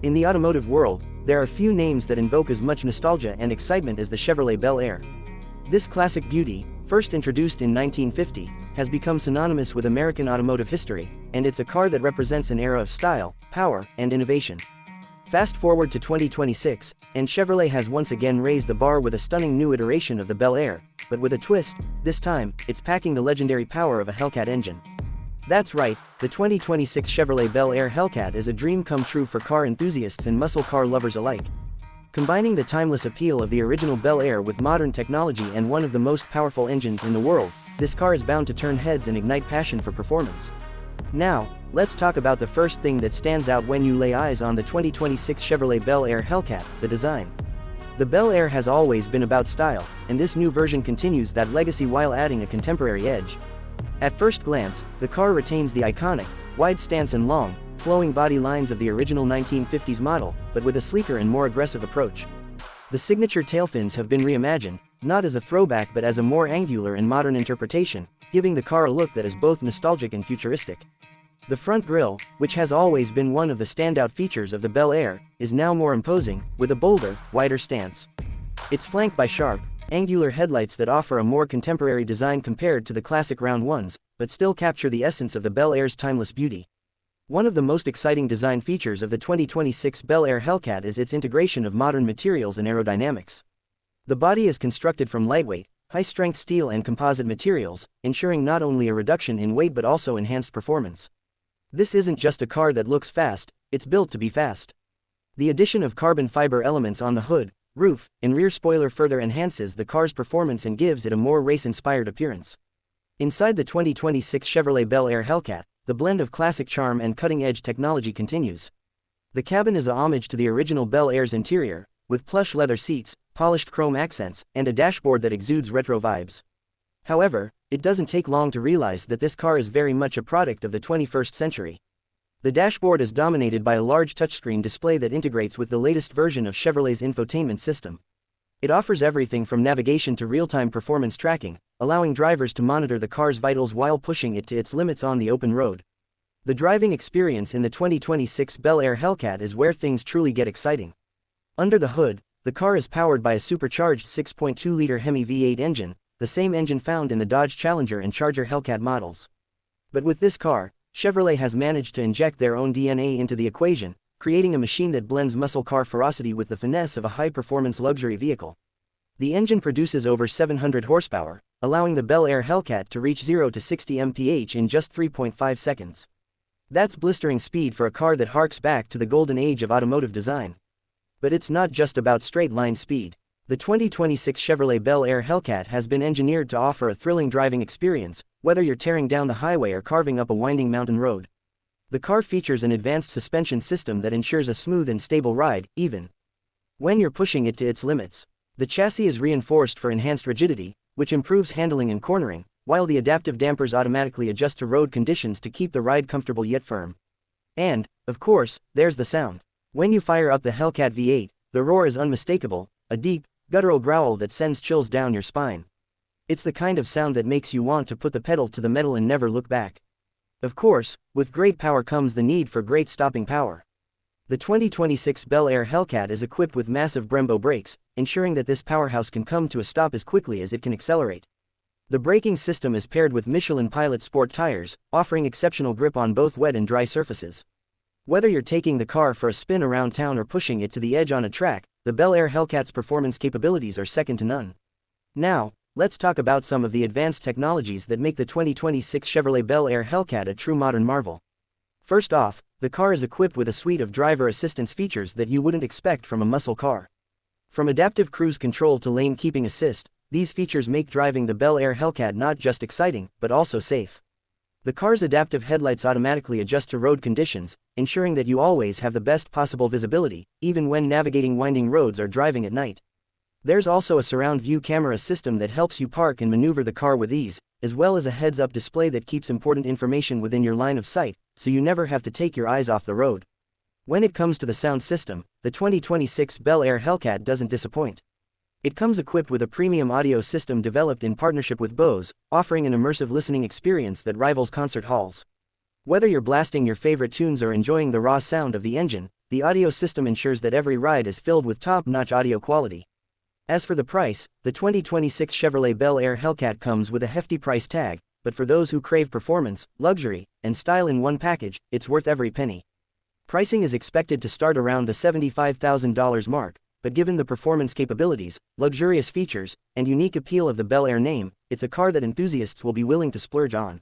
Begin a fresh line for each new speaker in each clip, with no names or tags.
In the automotive world, there are few names that invoke as much nostalgia and excitement as the Chevrolet Bel Air. This classic beauty, first introduced in 1950, has become synonymous with American automotive history, and it's a car that represents an era of style, power, and innovation. Fast forward to 2026, and Chevrolet has once again raised the bar with a stunning new iteration of the Bel Air, but with a twist. This time, it's packing the legendary power of a Hellcat engine. That's right, the 2026 Chevrolet Bel Air Hellcat is a dream come true for car enthusiasts and muscle car lovers alike. Combining the timeless appeal of the original Bel Air with modern technology and one of the most powerful engines in the world, this car is bound to turn heads and ignite passion for performance. Now, let's talk about the first thing that stands out when you lay eyes on the 2026 Chevrolet Bel Air Hellcat: the design. The Bel Air has always been about style, and this new version continues that legacy while adding a contemporary edge. At first glance, the car retains the iconic, wide stance and long, flowing body lines of the original 1950s model, but with a sleeker and more aggressive approach. The signature tail fins have been reimagined, not as a throwback but as a more angular and modern interpretation, giving the car a look that is both nostalgic and futuristic. The front grille, which has always been one of the standout features of the Bel Air, is now more imposing, with a bolder, wider stance. It's flanked by sharp, angular headlights that offer a more contemporary design compared to the classic round ones, but still capture the essence of the Bel Air's timeless beauty. One of the most exciting design features of the 2026 Bel Air Hellcat is its integration of modern materials and aerodynamics. The body is constructed from lightweight, high-strength steel and composite materials, ensuring not only a reduction in weight but also enhanced performance. This isn't just a car that looks fast, it's built to be fast. The addition of carbon fiber elements on the hood, roof, and rear spoiler further enhances the car's performance and gives it a more race-inspired appearance. Inside the 2026 Chevrolet Bel Air Hellcat, the blend of classic charm and cutting-edge technology continues. The cabin is a homage to the original Bel Air's interior, with plush leather seats, polished chrome accents, and a dashboard that exudes retro vibes. However, it doesn't take long to realize that this car is very much a product of the 21st century. The dashboard is dominated by a large touchscreen display that integrates with the latest version of Chevrolet's infotainment system. It offers everything from navigation to real-time performance tracking, allowing drivers to monitor the car's vitals while pushing it to its limits on the open road. The driving experience in the 2026 Bel Air Hellcat is where things truly get exciting. Under the hood, the car is powered by a supercharged 6.2-liter Hemi V8 engine, the same engine found in the Dodge Challenger and Charger Hellcat models. But with this car, Chevrolet has managed to inject their own DNA into the equation, creating a machine that blends muscle car ferocity with the finesse of a high-performance luxury vehicle. The engine produces over 700 horsepower, allowing the Bel Air Hellcat to reach 0 to 60 mph in just 3.5 seconds. That's blistering speed for a car that harks back to the golden age of automotive design. But it's not just about straight-line speed. The 2026 Chevrolet Bel Air Hellcat has been engineered to offer a thrilling driving experience, whether you're tearing down the highway or carving up a winding mountain road. The car features an advanced suspension system that ensures a smooth and stable ride, even when you're pushing it to its limits. The chassis is reinforced for enhanced rigidity, which improves handling and cornering, while the adaptive dampers automatically adjust to road conditions to keep the ride comfortable yet firm. And, of course, there's the sound. When you fire up the Hellcat V8, the roar is unmistakable, a deep, guttural growl that sends chills down your spine. It's the kind of sound that makes you want to put the pedal to the metal and never look back. Of course, with great power comes the need for great stopping power. The 2026 Bel Air Hellcat is equipped with massive Brembo brakes, ensuring that this powerhouse can come to a stop as quickly as it can accelerate. The braking system is paired with Michelin Pilot Sport tires, offering exceptional grip on both wet and dry surfaces. Whether you're taking the car for a spin around town or pushing it to the edge on a track, the Bel Air Hellcat's performance capabilities are second to none. Now, let's talk about some of the advanced technologies that make the 2026 Chevrolet Bel Air Hellcat a true modern marvel. First off, the car is equipped with a suite of driver assistance features that you wouldn't expect from a muscle car. From adaptive cruise control to lane keeping assist, these features make driving the Bel Air Hellcat not just exciting, but also safe. The car's adaptive headlights automatically adjust to road conditions, ensuring that you always have the best possible visibility, even when navigating winding roads or driving at night. There's also a surround view camera system that helps you park and maneuver the car with ease, as well as a heads-up display that keeps important information within your line of sight, so you never have to take your eyes off the road. When it comes to the sound system, the 2026 Bel Air Hellcat doesn't disappoint. It comes equipped with a premium audio system developed in partnership with Bose, offering an immersive listening experience that rivals concert halls. Whether you're blasting your favorite tunes or enjoying the raw sound of the engine, the audio system ensures that every ride is filled with top-notch audio quality. As for the price, the 2026 Chevrolet Bel Air Hellcat comes with a hefty price tag, but for those who crave performance, luxury, and style in one package, it's worth every penny. Pricing is expected to start around the $75,000 mark, but given the performance capabilities, luxurious features, and unique appeal of the Bel Air name, it's a car that enthusiasts will be willing to splurge on.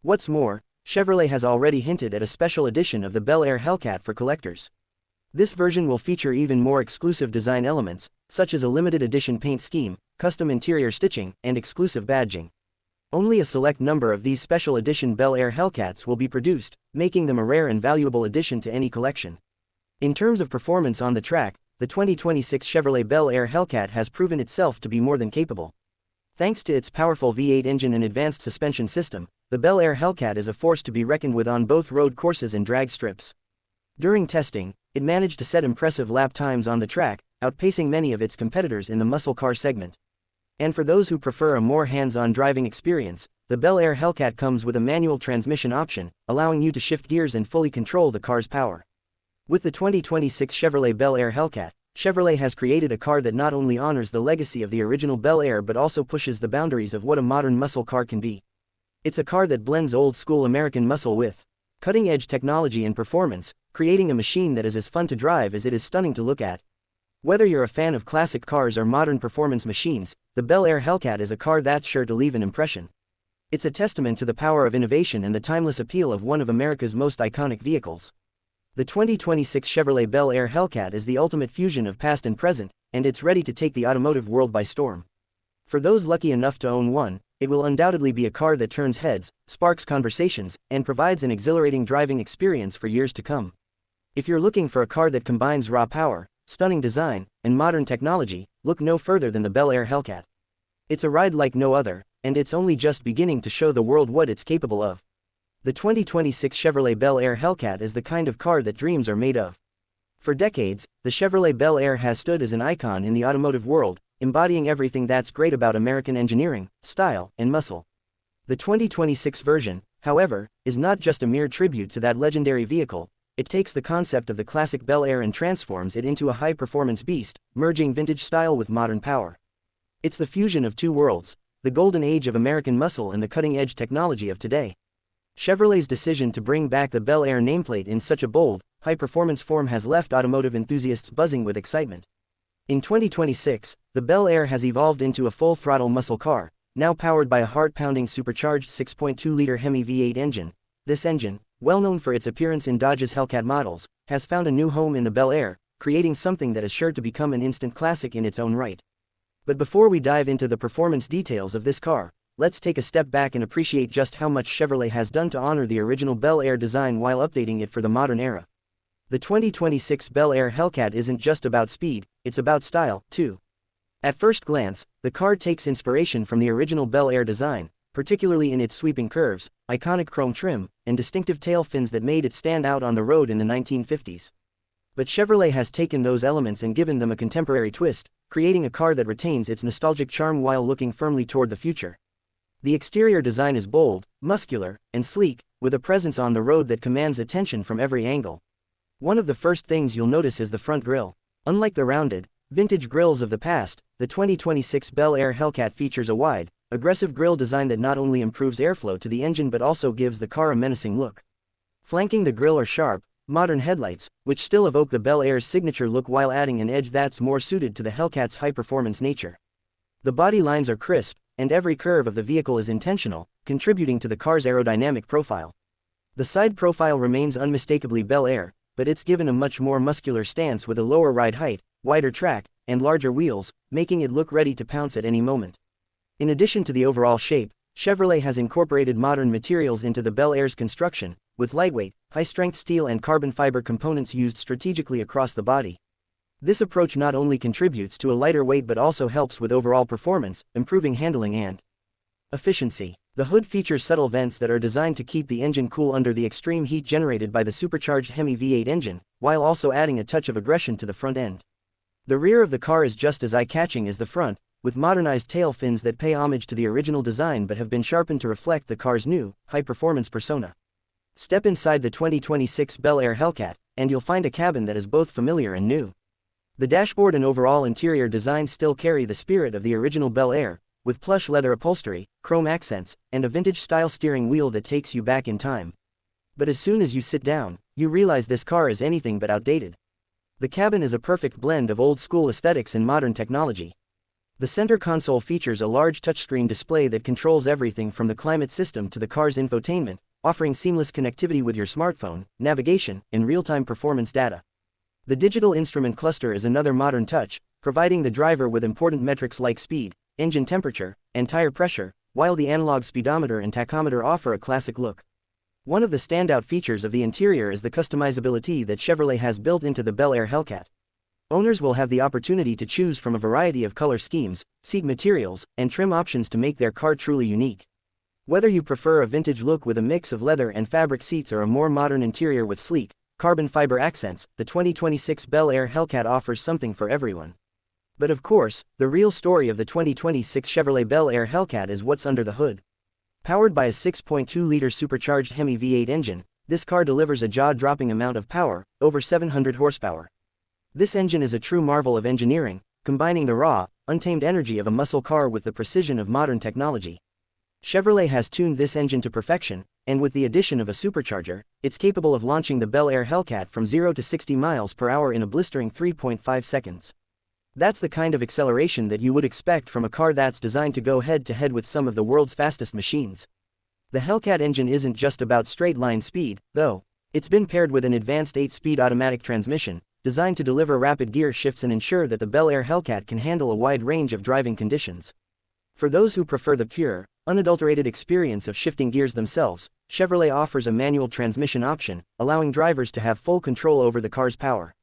What's more, Chevrolet has already hinted at a special edition of the Bel Air Hellcat for collectors. This version will feature even more exclusive design elements, such as a limited edition paint scheme, custom interior stitching, and exclusive badging. Only a select number of these special edition Bel Air Hellcats will be produced, making them a rare and valuable addition to any collection. In terms of performance on the track, the 2026 Chevrolet Bel Air Hellcat has proven itself to be more than capable. Thanks to its powerful V8 engine and advanced suspension system, the Bel Air Hellcat is a force to be reckoned with on both road courses and drag strips. During testing, it managed to set impressive lap times on the track, outpacing many of its competitors in the muscle car segment. And for those who prefer a more hands-on driving experience, the Bel Air Hellcat comes with a manual transmission option, allowing you to shift gears and fully control the car's power. With the 2026 Chevrolet Bel Air Hellcat, Chevrolet has created a car that not only honors the legacy of the original Bel Air but also pushes the boundaries of what a modern muscle car can be. It's a car that blends old-school American muscle with cutting-edge technology and performance, creating a machine that is as fun to drive as it is stunning to look at. Whether you're a fan of classic cars or modern performance machines, the Bel Air Hellcat is a car that's sure to leave an impression. It's a testament to the power of innovation and the timeless appeal of one of America's most iconic vehicles. The 2026 Chevrolet Bel Air Hellcat is the ultimate fusion of past and present, and it's ready to take the automotive world by storm. For those lucky enough to own one, it will undoubtedly be a car that turns heads, sparks conversations, and provides an exhilarating driving experience for years to come. If you're looking for a car that combines raw power, stunning design, and modern technology, look no further than the Bel Air Hellcat. It's a ride like no other, and it's only just beginning to show the world what it's capable of. The 2026 Chevrolet Bel Air Hellcat is the kind of car that dreams are made of. For decades, the Chevrolet Bel Air has stood as an icon in the automotive world, embodying everything that's great about American engineering, style, and muscle. The 2026 version, however, is not just a mere tribute to that legendary vehicle. It takes the concept of the classic Bel Air and transforms it into a high-performance beast, merging vintage style with modern power. It's the fusion of two worlds, the golden age of American muscle and the cutting-edge technology of today. Chevrolet's decision to bring back the Bel Air nameplate in such a bold, high-performance form has left automotive enthusiasts buzzing with excitement. In 2026, the Bel Air has evolved into a full-throttle muscle car, now powered by a heart-pounding supercharged 6.2-liter Hemi V8 engine. This engine, well known for its appearance in Dodge's Hellcat models, has found a new home in the Bel Air, creating something that is sure to become an instant classic in its own right. But before we dive into the performance details of this car, let's take a step back and appreciate just how much Chevrolet has done to honor the original Bel Air design while updating it for the modern era. The 2026 Bel Air Hellcat isn't just about speed, it's about style, too. At first glance, the car takes inspiration from the original Bel Air design, particularly in its sweeping curves, iconic chrome trim, and distinctive tail fins that made it stand out on the road in the 1950s. But Chevrolet has taken those elements and given them a contemporary twist, creating a car that retains its nostalgic charm while looking firmly toward the future. The exterior design is bold, muscular, and sleek, with a presence on the road that commands attention from every angle. One of the first things you'll notice is the front grille. Unlike the rounded, vintage grilles of the past, the 2026 Bel Air Hellcat features a wide, aggressive grille design that not only improves airflow to the engine but also gives the car a menacing look. Flanking the grille are sharp, modern headlights, which still evoke the Bel Air's signature look while adding an edge that's more suited to the Hellcat's high-performance nature. The body lines are crisp, and every curve of the vehicle is intentional, contributing to the car's aerodynamic profile. The side profile remains unmistakably Bel Air, but it's given a much more muscular stance with a lower ride height, wider track, and larger wheels, making it look ready to pounce at any moment. In addition to the overall shape, Chevrolet has incorporated modern materials into the Bel Air's construction, with lightweight, high-strength steel and carbon fiber components used strategically across the body. This approach not only contributes to a lighter weight but also helps with overall performance, improving handling and efficiency. The hood features subtle vents that are designed to keep the engine cool under the extreme heat generated by the supercharged Hemi V8 engine, while also adding a touch of aggression to the front end. The rear of the car is just as eye-catching as the front, with modernized tail fins that pay homage to the original design but have been sharpened to reflect the car's new, high-performance persona. Step inside the 2026 Bel Air Hellcat, and you'll find a cabin that is both familiar and new. The dashboard and overall interior design still carry the spirit of the original Bel Air, with plush leather upholstery, chrome accents, and a vintage-style steering wheel that takes you back in time. But as soon as you sit down, you realize this car is anything but outdated. The cabin is a perfect blend of old-school aesthetics and modern technology. The center console features a large touchscreen display that controls everything from the climate system to the car's infotainment, offering seamless connectivity with your smartphone, navigation, and real-time performance data. The digital instrument cluster is another modern touch, providing the driver with important metrics like speed, engine temperature, and tire pressure, while the analog speedometer and tachometer offer a classic look. One of the standout features of the interior is the customizability that Chevrolet has built into the Bel Air Hellcat. Owners will have the opportunity to choose from a variety of color schemes, seat materials, and trim options to make their car truly unique. Whether you prefer a vintage look with a mix of leather and fabric seats or a more modern interior with sleek, carbon fiber accents, the 2026 Bel Air Hellcat offers something for everyone. But of course, the real story of the 2026 Chevrolet Bel Air Hellcat is what's under the hood. Powered by a 6.2-liter supercharged Hemi V8 engine, this car delivers a jaw-dropping amount of power, over 700 horsepower. This engine is a true marvel of engineering, combining the raw, untamed energy of a muscle car with the precision of modern technology. Chevrolet has tuned this engine to perfection, and with the addition of a supercharger, it's capable of launching the Bel Air Hellcat from 0 to 60 miles per hour in a blistering 3.5 seconds. That's the kind of acceleration that you would expect from a car that's designed to go head-to-head with some of the world's fastest machines. The Hellcat engine isn't just about straight-line speed, though. It's been paired with an advanced 8-speed automatic transmission, designed to deliver rapid gear shifts and ensure that the Bel Air Hellcat can handle a wide range of driving conditions. For those who prefer the pure, unadulterated experience of shifting gears themselves, Chevrolet offers a manual transmission option, allowing drivers to have full control over the car's power.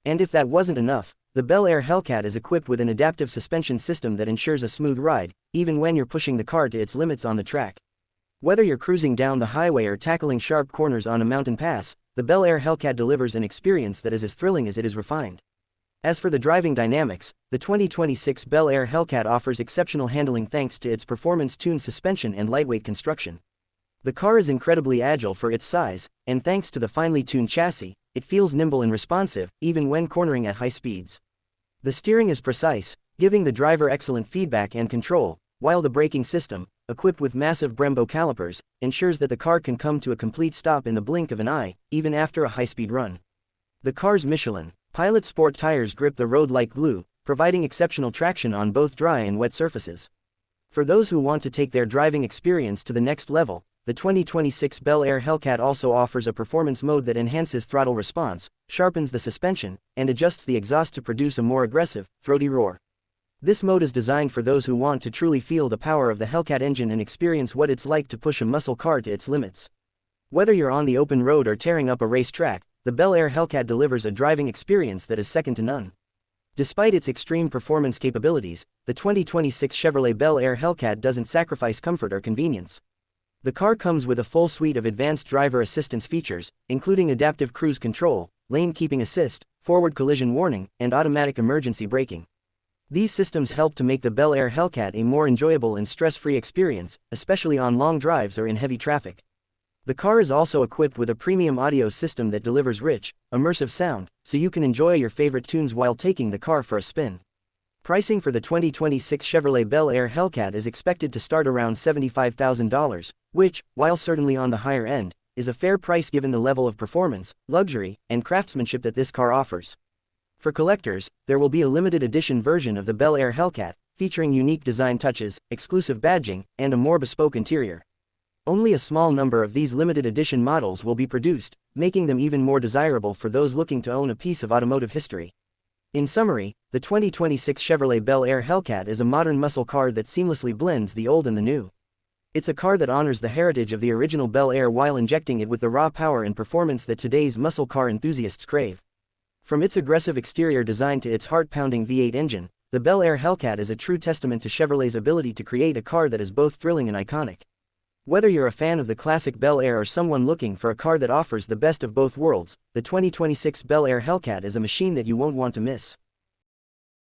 And if that wasn't enough, the Bel Air Hellcat is equipped with an adaptive suspension system that ensures a smooth ride, even when you're pushing the car to its limits on the track. Whether you're cruising down the highway or tackling sharp corners on a mountain pass, the Bel Air Hellcat delivers an experience that is as thrilling as it is refined. As for the driving dynamics, the 2026 Bel Air Hellcat offers exceptional handling thanks to its performance-tuned suspension and lightweight construction. The car is incredibly agile for its size, and thanks to the finely tuned chassis, it feels nimble and responsive, even when cornering at high speeds. The steering is precise, giving the driver excellent feedback and control, while the braking system, equipped with massive Brembo calipers, ensures that the car can come to a complete stop in the blink of an eye, even after a high-speed run. The car's Michelin Pilot Sport tires grip the road like glue, providing exceptional traction on both dry and wet surfaces. For those who want to take their driving experience to the next level, the 2026 Bel Air Hellcat also offers a performance mode that enhances throttle response, sharpens the suspension, and adjusts the exhaust to produce a more aggressive, throaty roar. This mode is designed for those who want to truly feel the power of the Hellcat engine and experience what it's like to push a muscle car to its limits. Whether you're on the open road or tearing up a racetrack, the Bel Air Hellcat delivers a driving experience that is second to none. Despite its extreme performance capabilities, the 2026 Chevrolet Bel Air Hellcat doesn't sacrifice comfort or convenience. The car comes with a full suite of advanced driver assistance features, including adaptive cruise control, lane keeping assist, forward collision warning, and automatic emergency braking. These systems help to make the Bel Air Hellcat a more enjoyable and stress-free experience, especially on long drives or in heavy traffic. The car is also equipped with a premium audio system that delivers rich, immersive sound, so you can enjoy your favorite tunes while taking the car for a spin. Pricing for the 2026 Chevrolet Bel Air Hellcat is expected to start around $75,000, which, while certainly on the higher end, is a fair price given the level of performance, luxury, and craftsmanship that this car offers. For collectors, there will be a limited edition version of the Bel Air Hellcat, featuring unique design touches, exclusive badging, and a more bespoke interior. Only a small number of these limited edition models will be produced, making them even more desirable for those looking to own a piece of automotive history. In summary, the 2026 Chevrolet Bel Air Hellcat is a modern muscle car that seamlessly blends the old and the new. It's a car that honors the heritage of the original Bel Air while injecting it with the raw power and performance that today's muscle car enthusiasts crave. From its aggressive exterior design to its heart-pounding V8 engine, the Bel Air Hellcat is a true testament to Chevrolet's ability to create a car that is both thrilling and iconic. Whether you're a fan of the classic Bel Air or someone looking for a car that offers the best of both worlds, the 2026 Bel Air Hellcat is a machine that you won't want to miss.